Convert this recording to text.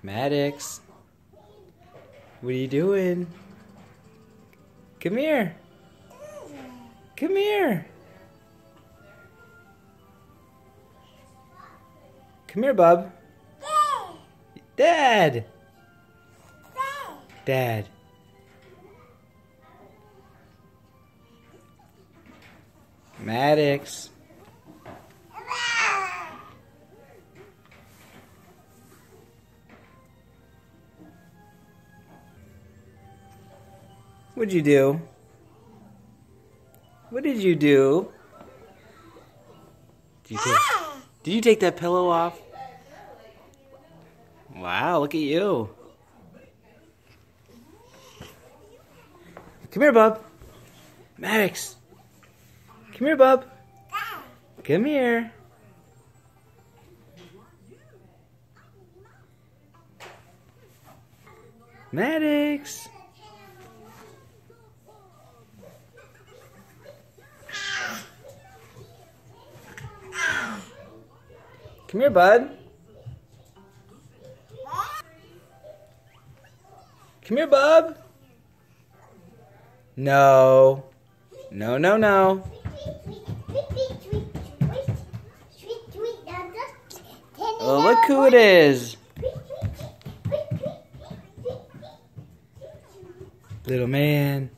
Maddox, what are you doing? Come here. Come here. Come here, bub. Dad. Dad. Maddox. What'd you do? What did you do? Did you take that pillow off? Wow, look at you. Come here, bub. Maddox. Come here, bub. Come here. Maddox. Come here, bud. Come here, bub. No. No, no, no. Oh, look who it is. Little man.